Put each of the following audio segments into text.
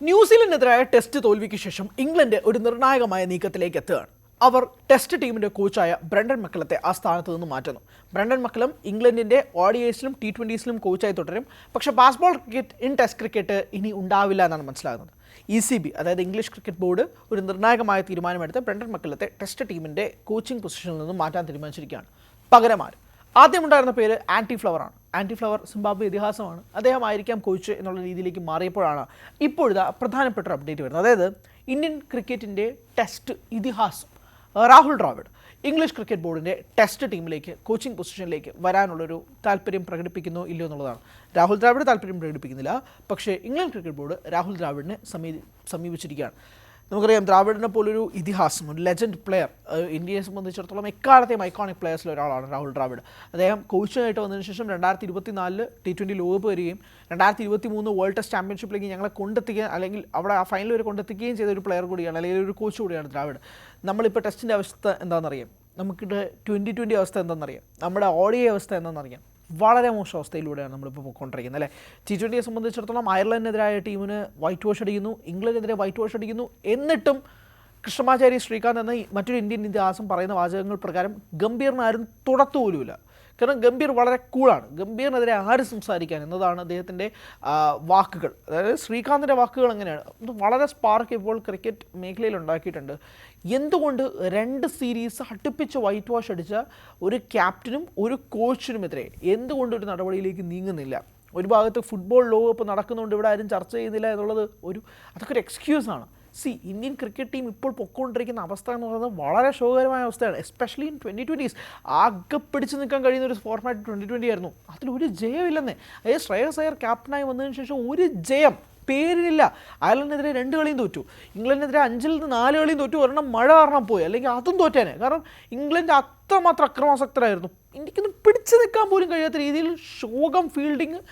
ന്യൂസിലൻഡിനെതിരായ test തോൽവിക്ക് ശേഷം England ഒരു നിർണായകമായ നീക്കത്തിലേക്ക് എത്തുകയാണ്. അവർ ടെസ്റ്റ് ടീമിന്റെ കോച്ചായ ബ്രണ്ടൻ മക്കലത്തെ ആ സ്ഥാനത്ത് നിന്ന് മാറ്റുന്നു. ബ്രണ്ടൻ മക്കലം ഇംഗ്ലണ്ടിന്റെ ODIസിലും T20സിലും കോച്ചായി തുടരും. പക്ഷേ Bazball cricket in test cricket ഇനി ഉണ്ടാവില്ല എന്നാണ് മനസ്സിലാകുന്നത്. ECB അതായത് ഇംഗ്ലീഷ് ക്രിക്കറ്റ് ബോർഡ് ഒരു നിർണായകമായ തീരുമാനമെടുത്ത് ബ്രണ്ടൻ മക്കലത്തെ ടെസ്റ്റ് ടീമിന്റെ കോച്ചിങ് പൊസിഷനിൽ നിന്നും മാറ്റാൻ തീരുമാനിച്ചിരിക്കുകയാണ്. പകരമാർ ആദ്യമുണ്ടായിരുന്ന പേര് ആൻറ്റി ഫ്ലവർ ആണ്. ആൻറ്റി ഫ്ലവർ സിംബാബ്വെ ഇതിഹാസമാണ്. അദ്ദേഹം ആയിരിക്കാം കോച്ച് എന്നുള്ള രീതിയിലേക്ക് മാറിയപ്പോഴാണ് ഇപ്പോഴത്തെ പ്രധാനപ്പെട്ട ഒരു അപ്ഡേറ്റ് വരുന്നത്. അതായത് ഇന്ത്യൻ ക്രിക്കറ്റിൻ്റെ ടെസ്റ്റ് ഇതിഹാസം രാഹുൽ ദ്രാവിഡ് ഇംഗ്ലീഷ് ക്രിക്കറ്റ് ബോർഡിൻ്റെ ടെസ്റ്റ് ടീമിലേക്ക് കോച്ചിങ് പൊസിഷനിലേക്ക് വരാനുള്ളൊരു താല്പര്യം പ്രകടിപ്പിക്കുന്നോ ഇല്ലയോ എന്നുള്ളതാണ്. രാഹുൽ ദ്രാവിഡ് താല്പര്യം പ്രകടിപ്പിക്കുന്നില്ല. പക്ഷേ ഇംഗ്ലണ്ട് ക്രിക്കറ്റ് ബോർഡ് രാഹുൽ ദ്രാവിഡിനെ സമീപിച്ചിരിക്കുകയാണ്. നമുക്കറിയാം, ദ്രാവിഡിനെ പോലൊരു ഇതിഹാസം, ഒരു ലെജൻഡ് പ്ലെയർ, ഇന്ത്യയെ സംബന്ധിച്ചിടത്തോളം എക്കാലത്തെയും ഐക്കോണിക് പ്ലെയേഴ്സിൽ ഒരാളാണ് രാഹുൽ ദ്രാവിഡ്. അദ്ദേഹം കോച്ചായിട്ട് വന്നതിന് ശേഷം 2024 T20 ലോകകപ്പ് വരികയും 2023 വേൾഡ് ടെസ്റ്റ് ചാമ്പ്യൻഷിപ്പിലേക്ക് ഞങ്ങളെ കൊണ്ടെത്തിക്കുകയും അല്ലെങ്കിൽ അവിടെ ആ ഫൈനൽ വരെ കൊണ്ടെത്തിക്കുകയും ചെയ്ത ഒരു പ്ലെയർ കൂടിയാണ്, അല്ലെങ്കിൽ ഒരു കോച്ച് കൂടിയാണ് ദ്രാവിഡ്. നമ്മളിപ്പോൾ ടെസ്റ്റിൻ്റെ അവസ്ഥ എന്താണെന്നറിയാം, നമുക്കിവിടെ 2020 അവസ്ഥ എന്താണെന്നറിയാം, നമ്മുടെ ODI അവസ്ഥ എന്താണെന്നറിയാം. വളരെ മോശം അവസ്ഥയിലൂടെയാണ് നമ്മളിപ്പോൾ പോയിക്കൊണ്ടിരിക്കുന്നത് അല്ലേ. T20യെ സംബന്ധിച്ചിടത്തോളം അയർലൻഡിനെതിരായ ടീമിന് വൈറ്റ് വാഷ് അടിക്കുന്നു, ഇംഗ്ലണ്ടിനെതിരെ വൈറ്റ് വാഷ് അടിക്കുന്നു. എന്നിട്ടും കൃഷ്ണമാചാരി ശ്രീകാന്ത് എന്ന മറ്റൊരു ഇന്ത്യൻ ഇതിഹാസം പറയുന്ന വാചകങ്ങൾ പ്രകാരം ഗംഭീറിന് ആരും തുടർത്തു പോലുമില്ല. കാരണം ഗംഭീർ വളരെ കൂളാണ്. ഗംഭീറിനെതിരെ ആര് സംസാരിക്കാൻ എന്നതാണ് അദ്ദേഹത്തിൻ്റെ വാക്കുകൾ. അതായത് ശ്രീകാന്തിൻ്റെ വാക്കുകൾ എങ്ങനെയാണ്, ഇത് വളരെ സ്പാർക്ക് ഇപ്പോൾ ക്രിക്കറ്റ് മേഖലയിൽ ഉണ്ടാക്കിയിട്ടുണ്ട്. എന്തുകൊണ്ട് 2 സീരീസ് അടുപ്പിച്ച് വൈറ്റ് വാഷ് അടിച്ച ഒരു ക്യാപ്റ്റനും ഒരു കോച്ചിനുമെതിരെ എന്തുകൊണ്ട് ഒരു നടപടിയിലേക്ക് നീങ്ങുന്നില്ല? ഒരു ഭാഗത്ത് ഫുട്ബോൾ ലോകകപ്പ് നടക്കുന്നുണ്ട്, ഇവിടെ ആരും ചർച്ച ചെയ്യുന്നില്ല എന്നുള്ളത് അതൊക്കെ ഒരു എക്സ്ക്യൂസാണ്. ഇന്ത്യൻ ക്രിക്കറ്റ് ടീം ഇപ്പോൾ പൊയ്ക്കൊണ്ടിരിക്കുന്ന അവസ്ഥ എന്ന് പറയുന്നത് വളരെ ശോകകരമായ അവസ്ഥയാണ്. എസ്പെഷ്യലി ഇൻ 2020s ആകെ പിടിച്ച് നിൽക്കാൻ കഴിയുന്ന ഒരു ഫോർമാറ്റ് 2020 ആയിരുന്നു. അതിലൊരു ജയമില്ലെന്നേ. അതായത് ശ്രേയസ് അയ്യർ ക്യാപ്റ്റനായി വന്നതിന് ശേഷം ഒരു ജയം പേരിലില്ല. അയർലൻഡിനെതിരെ 2 കളിയും തോറ്റു, ഇംഗ്ലണ്ടിനെതിരെ 5-ൽ നിന്ന് 4 കളിയും തോറ്റു. ഒരെണ്ണം മഴ കാരണം പോയി, അല്ലെങ്കിൽ അതും തോറ്റാനെ. കാരണം ഇംഗ്ലണ്ട് അത്രമാത്രം അക്രമാസക്തരായിരുന്നു. ഇന്ത്യക്കൊന്നും പിടിച്ചു നിൽക്കാൻ പോലും കഴിയാത്ത രീതിയിൽ ശോകം ഫീൽഡിങ്,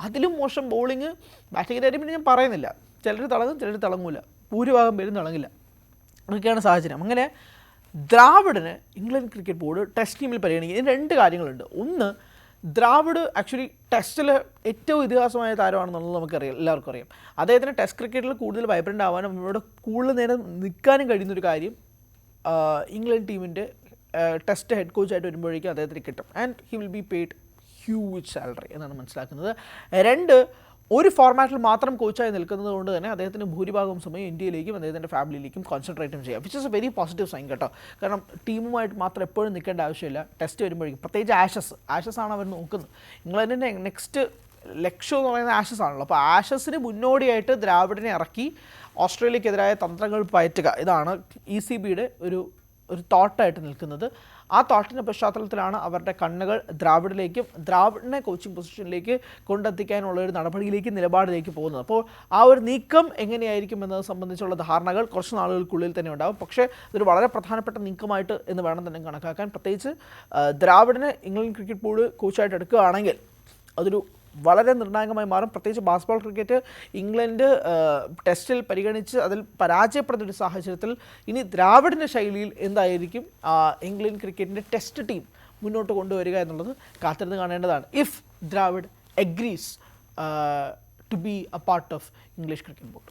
അതിലും മോശം ബോളിങ്. ബാറ്റിങ്ങിൻ്റെ കാര്യം പിന്നെ ഞാൻ പറയുന്നില്ല, ചിലർ തിളങ്ങും ചിലർ തിളങ്ങൂല, ഭൂരിഭാഗം പേരും തിളങ്ങില്ല. അതൊക്കെയാണ് സാഹചര്യം. അങ്ങനെ ദ്രാവിഡിന് ഇംഗ്ലണ്ട് ക്രിക്കറ്റ് ബോർഡ് ടെസ്റ്റ് ടീമിൽ പരിഗണിക്കുന്നത് 2 കാര്യങ്ങളുണ്ട്. ഒന്ന്, ദ്രാവിഡ് ആക്ച്വലി ടെസ്റ്റിൽ ഏറ്റവും ഇതിഹാസമായ താരമാണെന്നുള്ളത് നമുക്കറിയാം, എല്ലാവർക്കും അറിയാം. അദ്ദേഹത്തിന് ടെസ്റ്റ് ക്രിക്കറ്റിൽ കൂടുതൽ വൈബ്രൻ്റ് ആവാനും ഇവിടെ കൂടുതൽ നേരം നിൽക്കാനും കഴിയുന്നൊരു കാര്യം ഇംഗ്ലണ്ട് ടീമിൻ്റെ ടെസ്റ്റ് ഹെഡ് കോച്ചായിട്ട് വരുമ്പോഴേക്കും അദ്ദേഹത്തിന് കിട്ടും. And he will be paid huge salary എന്നാണ് മനസ്സിലാക്കുന്നത്. 2, ഒരു ഫോർമാറ്റിൽ മാത്രം കോച്ചായി നിൽക്കുന്നത് കൊണ്ട് തന്നെ അദ്ദേഹത്തിന് ഭൂരിഭാഗം സമയം ഇന്ത്യയിലേക്കും അദ്ദേഹത്തിൻ്റെ ഫാമിലിയിലേക്കും കോൺസെൻട്രേറ്റും ചെയ്യാം, which is a very positive sign കേട്ടോ. കാരണം ടീമുമായിട്ട് മാത്രം എപ്പോഴും നിൽക്കേണ്ട ആവശ്യമില്ല. ടെസ്റ്റ് വരുമ്പോഴേക്കും പ്രത്യേകിച്ച് ആഷസ് ആണ് അവർ നോക്കുന്നത്. ഇംഗ്ലണ്ടിൻ്റെ നെക്സ്റ്റ് ലക്ഷ്യം എന്ന് പറയുന്നത് ആഷസ് ആണല്ലോ. അപ്പോൾ ആഷസിന് മുന്നോടിയായിട്ട് ദ്രാവിഡിനെ ഇറക്കി ഓസ്ട്രേലിയക്കെതിരായ തന്ത്രങ്ങൾ പയറ്റുക, ഇതാണ് ECBയുടെ ഒരു തോട്ടായിട്ട് നിൽക്കുന്നത്. ആ തോട്ടിൻ്റെ പശ്ചാത്തലത്തിലാണ് അവരുടെ കണ്ണുകൾ ദ്രാവിഡിലേക്കും ദ്രാവിഡിനെ കോച്ചിങ് പൊസിഷനിലേക്ക് കൊണ്ടെത്തിക്കാനുള്ള ഒരു നടപടിയിലേക്ക്, നിലപാടിലേക്ക് പോകുന്നത്. അപ്പോൾ ആ ഒരു നീക്കം എങ്ങനെയായിരിക്കും എന്നത് സംബന്ധിച്ചുള്ള ധാരണകൾ കുറച്ച് നാളുകൾക്കുള്ളിൽ തന്നെ ഉണ്ടാകും. പക്ഷേ ഇതൊരു വളരെ പ്രധാനപ്പെട്ട നീക്കമായിട്ട് എന്ന് വേണം തന്നെ കണക്കാക്കാൻ. പ്രത്യേകിച്ച് ദ്രാവിഡിനെ ഇംഗ്ലണ്ട് ക്രിക്കറ്റ് ബോർഡ് കോച്ചായിട്ട് എടുക്കുകയാണെങ്കിൽ അതൊരു വളരെ നിർണായകമായി മാറും. പ്രത്യേകിച്ച് ബാസ്ബോൾ ക്രിക്കറ്റ് ഇംഗ്ലണ്ട് ടെസ്റ്റിൽ പരിഗണിച്ച് അതിൽ പരാജയപ്പെടുന്ന ഒരു സാഹചര്യത്തിൽ ഇനി ദ്രാവിഡിൻ്റെ ശൈലിയിൽ എന്തായിരിക്കും ഇംഗ്ലണ്ട് ക്രിക്കറ്റിൻ്റെ ടെസ്റ്റ് ടീം മുന്നോട്ട് കൊണ്ടുവരിക എന്നുള്ളത് കാത്തിരുന്ന് കാണേണ്ടതാണ്. If Dravid agrees to be a part of English cricket board.